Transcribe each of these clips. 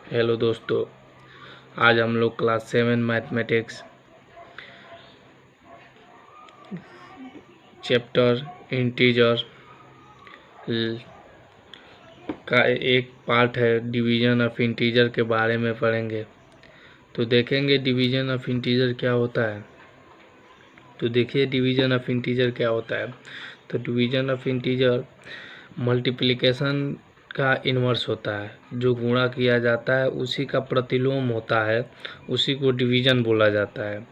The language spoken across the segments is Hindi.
हेलो दोस्तों, आज हम लोग क्लास 7 मैथमेटिक्स चैप्टर इंटीजर का एक पार्ट है डिवीज़न ऑफ इंटीजर के बारे में पढ़ेंगे। तो देखेंगे डिवीज़न ऑफ इंटीजर क्या होता है। तो देखिए डिवीज़न ऑफ इंटीजर क्या होता है। तो डिवीज़न ऑफ इंटीजर मल्टीप्लिकेशन का इन्वर्स होता है। जो गुणा किया जाता है उसी का प्रतिलोम होता है, उसी को डिवीज़न बोला जाता है।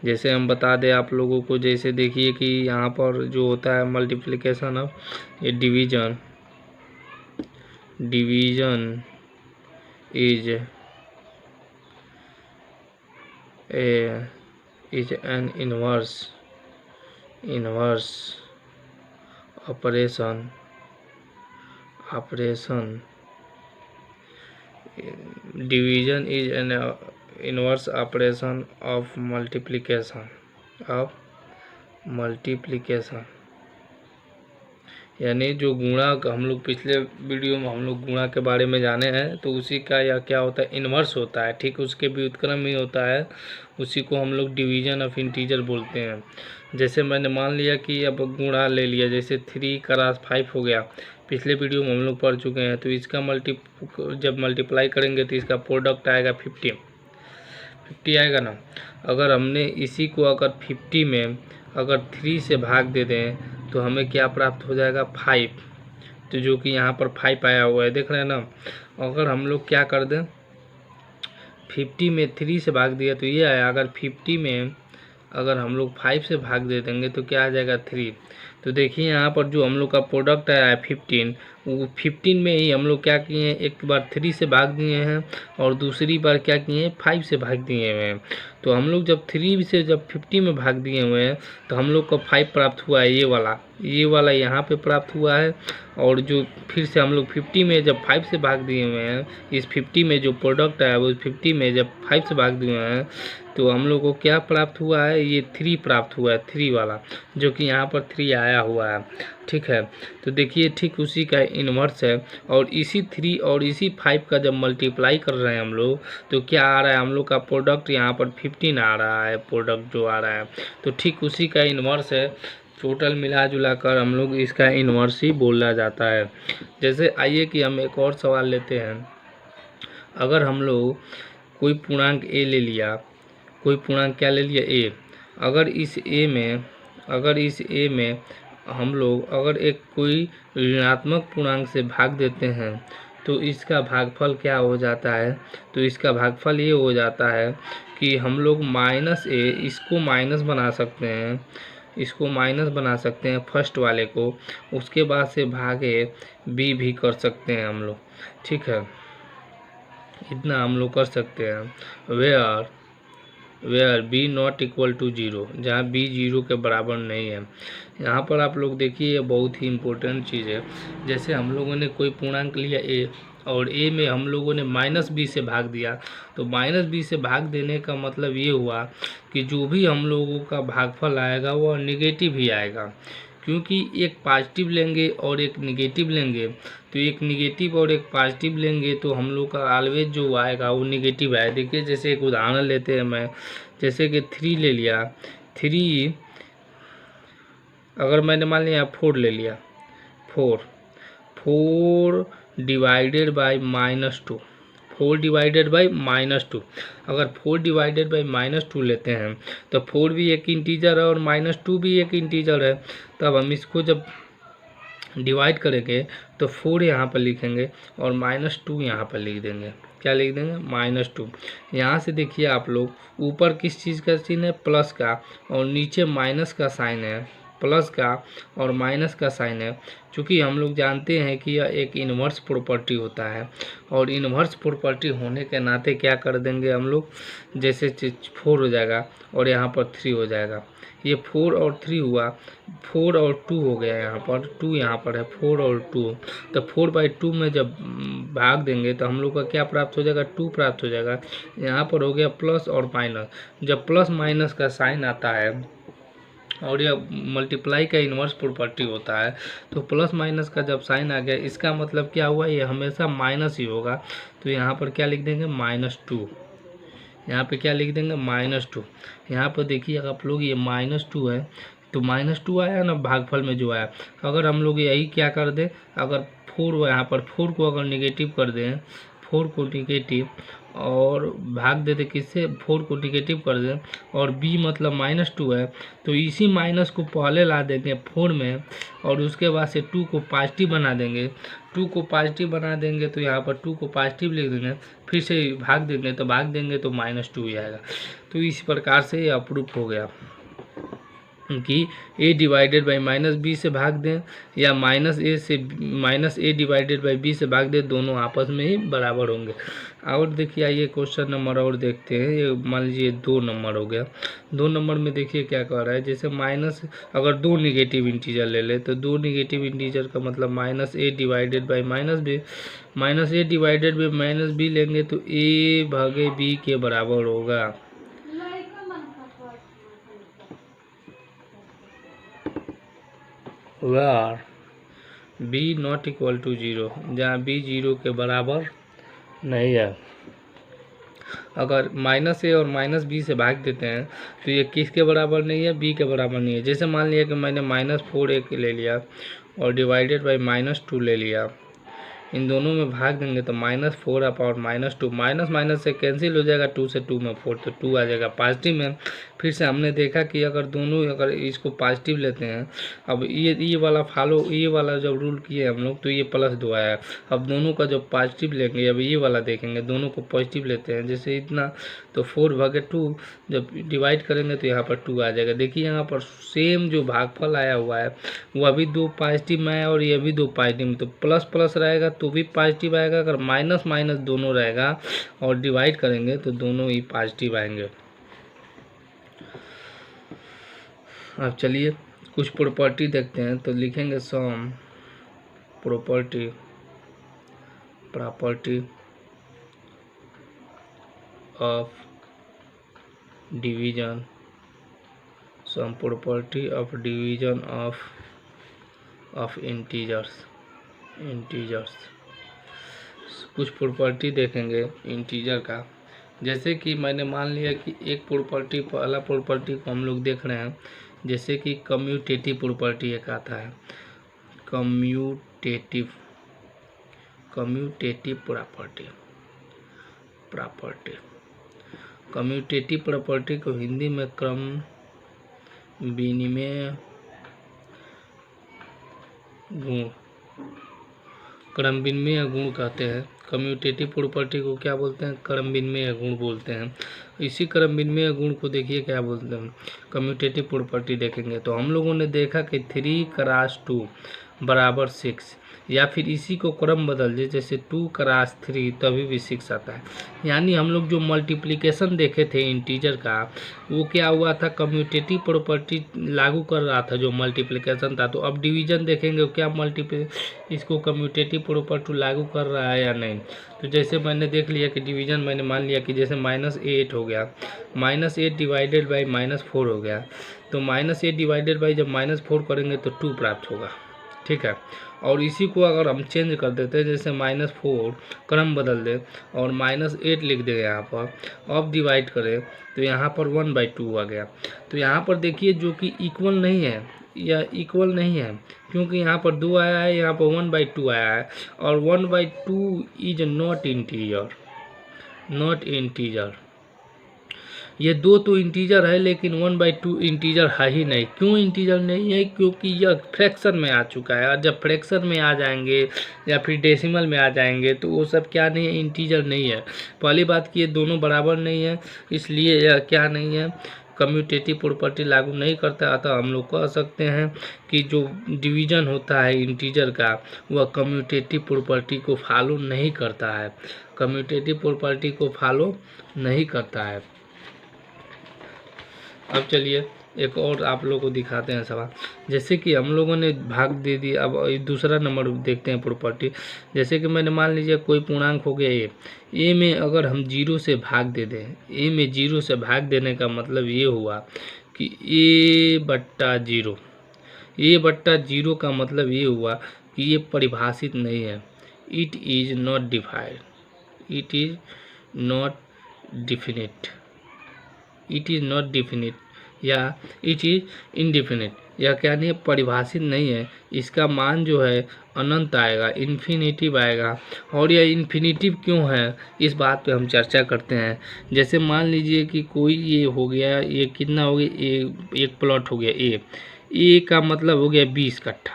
जैसे हम बता दें आप लोगों को, जैसे देखिए कि यहाँ पर जो होता है मल्टीप्लिकेशन ऑफ ये division is an inverse operation division is an inverse operation of multiplication यानी जो गुणा हम लोग पिछले वीडियो में हम लोग गुणा के बारे में जाने हैं, तो उसी का या क्या होता है इन्वर्स होता है। ठीक उसके व्युत्क्रम ही होता है, उसी को हम लोग डिवीजन ऑफ इंटीजर बोलते हैं। जैसे मैंने मान लिया कि अब गुणा ले लिया, जैसे 3 क्रॉस 5 हो गया, पिछले वीडियो में हम लोग पढ़ चुके हैं। तो इसका जब मल्टीप्लाई करेंगे तो इसका प्रोडक्ट आएगा 50 आएगा ना। अगर हमने इसी को अगर 50 में अगर 3 से भाग दे दें तो हमें क्या प्राप्त हो जाएगा 5। तो जो कि यहाँ पर 5 आया हुआ है, देख रहे हैं ना। अगर हम लोग क्या कर दें 50 में 3 से भाग दिया तो ये आया। अगर 50 में अगर हम लोग 5 से भाग दे देंगे तो क्या आ जाएगा 3। तो देखिए यहाँ पर जो हम लोग का प्रोडक्ट आया है 15, वो 15 में ही हम लोग क्या किए हैं, एक बार 3 से भाग दिए हैं और दूसरी बार क्या किए हैं 5 से भाग दिए हुए हैं। तो हम लोग जब 3 से जब 50 में भाग दिए हुए हैं तो हम लोग को 5 प्राप्त हुआ है, ये वाला यहाँ पे प्राप्त हुआ है। और जो फिर से हम लोग 50 में जब 5 से भाग दिए हुए हैं, इस 50 में जो प्रोडक्ट है वो 50 में जब 5 से भाग दिए हुए हैं तो हम लोग को क्या प्राप्त हुआ है, ये 3 प्राप्त हुआ है, 3 वाला, जो कि यहाँ पर 3 आया हुआ है। ठीक है, तो देखिए ठीक उसी का इन्वर्स है। और इसी 3 और इसी 5 का जब मल्टीप्लाई कर रहे हैं हम लोग तो क्या आ रहा है, हम लोग का प्रोडक्ट यहाँ पर 15 आ रहा है, प्रोडक्ट जो आ रहा है। तो ठीक उसी का इन्वर्स है। टोटल मिला जुला कर हम लोग इसका इन्वर्स ही बोला जाता है। जैसे आइए कि हम एक और सवाल लेते हैं। अगर हम लोग कोई पूर्णांक ए ले लिया, कोई पूर्णांक क्या ले लिया ए, अगर इस ए में हम लोग अगर एक कोई ऋणात्मक पूर्णांक से भाग देते हैं तो इसका भागफल क्या हो जाता है। तो इसका भागफल ये हो जाता है कि हम लोग -a इसको माइनस बना सकते हैं फर्स्ट वाले को, उसके बाद से भागे b भी कर सकते हैं हम लोग। ठीक है, इतना हम लोग कर सकते हैं। Where b not equal to 0, जहाँ b 0 के बराबर नहीं है। यहाँ पर आप लोग देखिए, ये बहुत ही इम्पोर्टेंट चीज़ है। जैसे हम लोगों ने कोई पूर्णांक लिया a और a में हम लोगों ने -b से भाग दिया, तो -b से भाग देने का मतलब ये हुआ कि जो भी हम लोगों का भागफल आएगा वह निगेटिव ही आएगा। क्योंकि एक पॉजिटिव लेंगे और एक निगेटिव लेंगे, तो एक निगेटिव और एक पॉजिटिव लेंगे तो हम लोग का ऑलवेज जो आएगा वो निगेटिव आएगा। देखिए जैसे एक उदाहरण लेते हैं मैं, जैसे कि 3 ले लिया, 3 अगर मैंने मान लिया 4 ले लिया, 4 डिवाइडेड बाई -2, 4 डिवाइडेड बाई -2। अगर 4 डिवाइडेड बाई -2 लेते हैं तो 4 भी एक इंटीजर है और -2 भी एक इंटीजर है। तब हम इसको जब डिवाइड करेंगे तो 4 यहाँ पर लिखेंगे और -2 यहाँ पर लिख देंगे। क्या लिख देंगे -2। यहाँ से देखिए आप लोग, ऊपर किस चीज़ का चिन्ह है, प्लस का, और नीचे माइनस का साइन है, प्लस का और माइनस का साइन है। चूँकि हम लोग जानते हैं कि यह एक इन्वर्स प्रॉपर्टी होता है, और इन्वर्स प्रॉपर्टी होने के नाते क्या कर देंगे हम लोग, जैसे 4 हो जाएगा और यहाँ पर 3 हो जाएगा। ये 4 और 3 हुआ, 4 और 2 हो गया, यहाँ पर 2 यहाँ पर है, 4 और 2। तो 4/2 में जब भाग देंगे तो हम लोग का क्या प्राप्त हो जाएगा, 2 प्राप्त हो जाएगा। यहाँ पर हो गया प्लस और माइनस। जब प्लस माइनस का साइन आता है और यह मल्टीप्लाई का इन्वर्स प्रॉपर्टी होता है। तो प्लस माइनस का जब साइन आ गया, इसका मतलब क्या हुआ, ये हमेशा माइनस ही होगा। तो यहाँ पर क्या लिख देंगे, -2। यहाँ पे क्या लिख देंगे, -2। यहाँ पर देखिए आप लोग, ये -2 है, तो -2 आया ना भागफल में जो आया। अगर हम लोग यही क्या कर दें, अगर 4 यहाँ पर 4 को अगर निगेटिव कर दें, 4 को निगेटिव और भाग देते किससे, 4 को निगेटिव कर दें, और b मतलब -2 है, तो इसी माइनस को पहले ला देंगे 4 में, और उसके बाद से 2 को पॉजिटिव बना देंगे। 2 को पॉजिटिव बना देंगे तो यहाँ पर 2 को पॉजिटिव लिख देंगे, फिर से भाग देंगे तो -2 ही आएगा। तो इस प्रकार से ये अप्रूव हो गया कि a डिवाइडेड बाई -b से भाग दें या -a डिवाइडेड बाई b से भाग दें, दोनों आपस में ही बराबर होंगे। और देखिए आइए क्वेश्चन नंबर और देखते हैं। ये मान लीजिए 2 नंबर हो गया। 2 नंबर में देखिए क्या कह रहा है, जैसे माइनस अगर 2 निगेटिव इंटीजर ले ले तो 2 निगेटिव इंटीजर का मतलब -a divided by -b, -a divided by -b लेंगे तो a भागे b के बराबर होगा। where b not equal to 0, जहाँ b 0 के बराबर नहीं है। अगर -a और -b से भाग देते हैं तो ये किसके बराबर नहीं है, b के बराबर नहीं है। जैसे मान लिया कि मैंने -4a ले लिया और डिवाइडेड बाई -2 ले लिया, इन दोनों में भाग देंगे तो -4 अपॉन -2, माइनस माइनस से कैंसिल हो जाएगा, 2 से 2 में 4, तो 2 आ जाएगा पॉजिटिव में। फिर से हमने देखा कि अगर दोनों, अगर इसको पॉजिटिव लेते हैं, अब ये वाला जब रूल किए हम लोग तो ये +2 आया। अब दोनों का जब पॉजिटिव लेंगे, अब ये वाला देखेंगे, दोनों को पॉजिटिव लेते हैं, जैसे इतना, तो 4/2 जब डिवाइड करेंगे तो यहाँ पर 2 आ जाएगा। देखिए यहाँ पर सेम जो भागफल आया हुआ है वो अभी 2 पॉजिटिव में आया और ये भी 2 पॉजिटिव में, तो प्लस प्लस रहेगा तो भी पॉजिटिव आएगा। अगर माइनस माइनस दोनों रहेगा और डिवाइड करेंगे तो दोनों ही पॉजिटिव आएंगे। अब चलिए कुछ प्रॉपर्टी देखते हैं। तो लिखेंगे sum property of division, sum property of division of integers. कुछ प्रॉपर्टी देखेंगे इंटीजर का। जैसे कि मैंने मान लिया कि एक प्रॉपर्टी, पहला प्रॉपर्टी को हम लोग देख रहे हैं, जैसे कि कम्यूटेटिव प्रॉपर्टी एक आता है, कम्यूटेटिव प्रॉपर्टी को हिंदी में क्रम विनिमय गुण कहते हैं। कम्यूटेटिव प्रॉपर्टी को क्या बोलते हैं, क्रम विनिमय गुण बोलते हैं। इसी क्रम विनिमय गुण को देखिए क्या बोलते हैं, कम्यूटेटिव प्रॉपर्टी देखेंगे तो हम लोगों ने देखा कि 3x2 = 6, या फिर इसी को क्रम बदल दे, जैसे 2x3 तभी भी 6 आता है। यानी हम लोग जो मल्टीप्लिकेशन देखे थे इंटीजर का, वो क्या हुआ था, कम्यूटेटिव प्रॉपर्टी लागू कर रहा था जो मल्टीप्लिकेशन था। तो अब डिवीजन देखेंगे क्या इसको कम्यूटेटिव प्रॉपर्टी लागू कर रहा है या नहीं। तो जैसे मैंने देख लिया कि डिवीजन, मैंने मान लिया कि जैसे -8 हो गया, -8 डिवाइडेड बाई -4 हो गया, तो -8 डिवाइडेड बाई जब -4 करेंगे तो 2 प्राप्त होगा, ठीक है। और इसी को अगर हम चेंज कर देते हैं, जैसे -4 क्रम बदल दे और -8 लिख दे यहाँ पर, अब डिवाइड करें तो यहाँ पर 1/2 आ गया। तो यहाँ पर देखिए जो कि इक्वल नहीं है, या इक्वल नहीं है, क्योंकि यहाँ पर 2 आया है, यहाँ पर 1/2 आया है, और 1/2 इज नॉट इंटीजर। ये 2 तो इंटीजर है, लेकिन 1/2 इंटीजर है ही नहीं। क्यों इंटीजर नहीं है, क्योंकि यह फ्रैक्शन में आ चुका है, और जब फ्रैक्शन में आ जाएंगे या फिर डेसिमल में आ जाएंगे तो वो सब क्या नहीं है, इंटीजर नहीं है। पहली बात कि ये दोनों बराबर नहीं है, इसलिए यह क्या नहीं है, कम्यूटेटिव प्रॉपर्टी लागू नहीं करता। अतः हम लोग कह सकते हैं कि जो डिवीजन होता है इंटीजर का, वह कम्यूटेटिव प्रॉपर्टी को फॉलो नहीं करता है, कम्यूटेटिव प्रॉपर्टी को फॉलो नहीं करता है। अब चलिए एक और आप लोगों को दिखाते हैं सवाल। जैसे कि हम लोगों ने भाग दे दिया, अब दूसरा नंबर देखते हैं प्रॉपर्टी। जैसे कि मैंने मान लीजिए कोई पूर्णांक हो गया ए में अगर हम 0 से भाग दे दें, ए में 0 से भाग देने का मतलब ये हुआ कि ए बट्टा जीरो, ए बट्टा जीरो का मतलब ये हुआ कि ये परिभाषित नहीं है। It is not defined, it is not definite, it is not definite या इट इज़ इनडिफिनिट, या क्या नहीं परिभाषित नहीं है। इसका मान जो है अनंत आएगा, इन्फिनिटिव आएगा। और यह इन्फिनिटिव क्यों है, इस बात पे हम चर्चा करते हैं। जैसे मान लीजिए कि कोई ये हो गया, ये कितना हो गया, एक प्लॉट हो गया ए का मतलब हो गया 20 कट्ठा,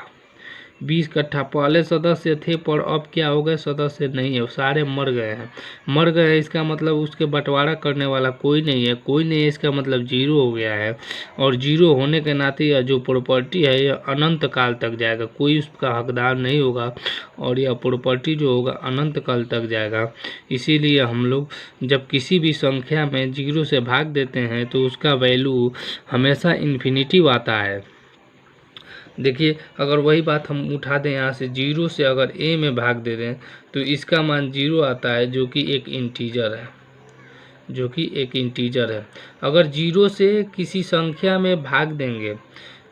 20 कट्ठा पहले सदस्य थे, पर अब क्या हो गए, सदस्य नहीं है, सारे मर गए हैं। मर गए हैं इसका मतलब उसके बंटवारा करने वाला कोई नहीं है, कोई नहीं है, इसका मतलब जीरो हो गया है। और जीरो होने के नाते यह जो प्रॉपर्टी है यह अनंत काल तक जाएगा, कोई उसका हकदार नहीं होगा, और यह प्रॉपर्टी जो होगा अनंत काल तक जाएगा। इसीलिए हम लोग जब किसी भी संख्या में जीरो से भाग देते हैं तो उसका वैल्यू हमेशा इन्फिनिटिव आता है। देखिए, अगर वही बात हम उठा दें यहाँ से, जीरो से अगर ए में भाग दे दें तो इसका मान जीरो आता है, जो कि एक इंटीजर है, जो कि एक इंटीजर है। अगर जीरो से किसी संख्या में भाग देंगे,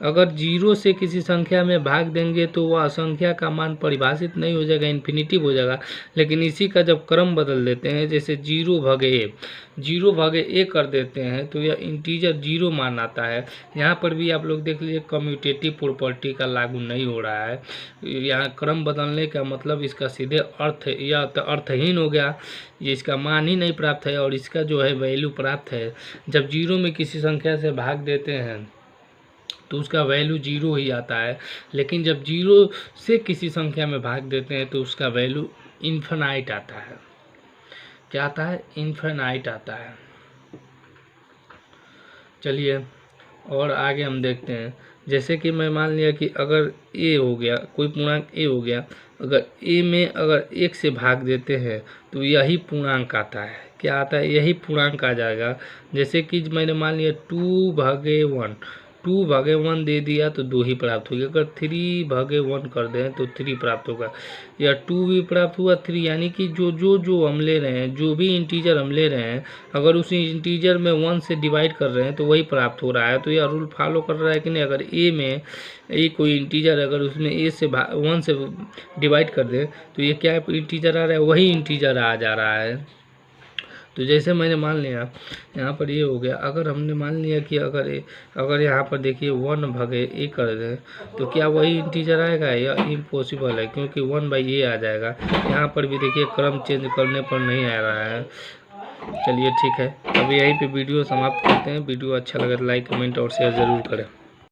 अगर जीरो से किसी संख्या में भाग देंगे तो वह संख्या का मान परिभाषित नहीं हो जाएगा, इन्फिनिटिव हो जाएगा। लेकिन इसी का जब क्रम बदल देते हैं, जैसे 0/a कर देते हैं तो यह इंटीजर जीरो मान आता है। यहाँ पर भी आप लोग देख लीजिए, कम्यूटेटिव प्रॉपर्टी का लागू नहीं हो रहा है। यहाँ क्रम बदलने का मतलब इसका सीधे अर्थ, यह अर्थहीन हो गया, ये इसका मान ही नहीं प्राप्त है, और इसका जो है वैल्यू प्राप्त है। जब जीरो में किसी संख्या से भाग देते हैं तो उसका वैल्यू जीरो ही आता है, लेकिन जब जीरो से किसी संख्या में भाग देते हैं तो उसका वैल्यू इन्फिनाइट आता है। क्या आता है, इन्फिनाइट आता है। चलिए और आगे हम देखते हैं। जैसे कि मैं मान लिया कि अगर ए हो गया, कोई पूर्णांक ए हो गया, अगर ए में अगर 1 से भाग देते हैं तो यही पूर्णांक आता है। क्या आता है, यही पूर्णांक आ जाएगा। जैसे कि मैंने मान लिया 2/1, 2/1 दे दिया तो 2 ही प्राप्त होगी। अगर 3/1 कर दें तो 3 प्राप्त होगा, या 2 भी प्राप्त हुआ 3, यानी कि जो हम ले रहे हैं, जो भी इंटीजर हम ले रहे हैं, अगर उसी इंटीजर में 1 से डिवाइड कर रहे हैं तो वही प्राप्त हो रहा है। तो यह रूल फॉलो कर रहा है कि नहीं। अगर ए में कोई इंटीजर अगर उसमें 1 से डिवाइड कर दें तो ये क्या इंटीजर आ रहा है, वही इंटीजर आ जा रहा है। तो जैसे मैंने मान लिया यहाँ पर ये हो गया। अगर हमने मान लिया कि अगर यहाँ पर देखिए 1/a कर दें तो क्या वही इंटीजर आएगा, या इम्पॉसिबल है, क्योंकि 1/a आ जाएगा। यहाँ पर भी देखिए क्रम चेंज करने पर नहीं आ रहा है। चलिए ठीक है, अभी यहीं पे वीडियो समाप्त करते हैं। वीडियो अच्छा लगे तो लाइक, कमेंट और शेयर ज़रूर करें।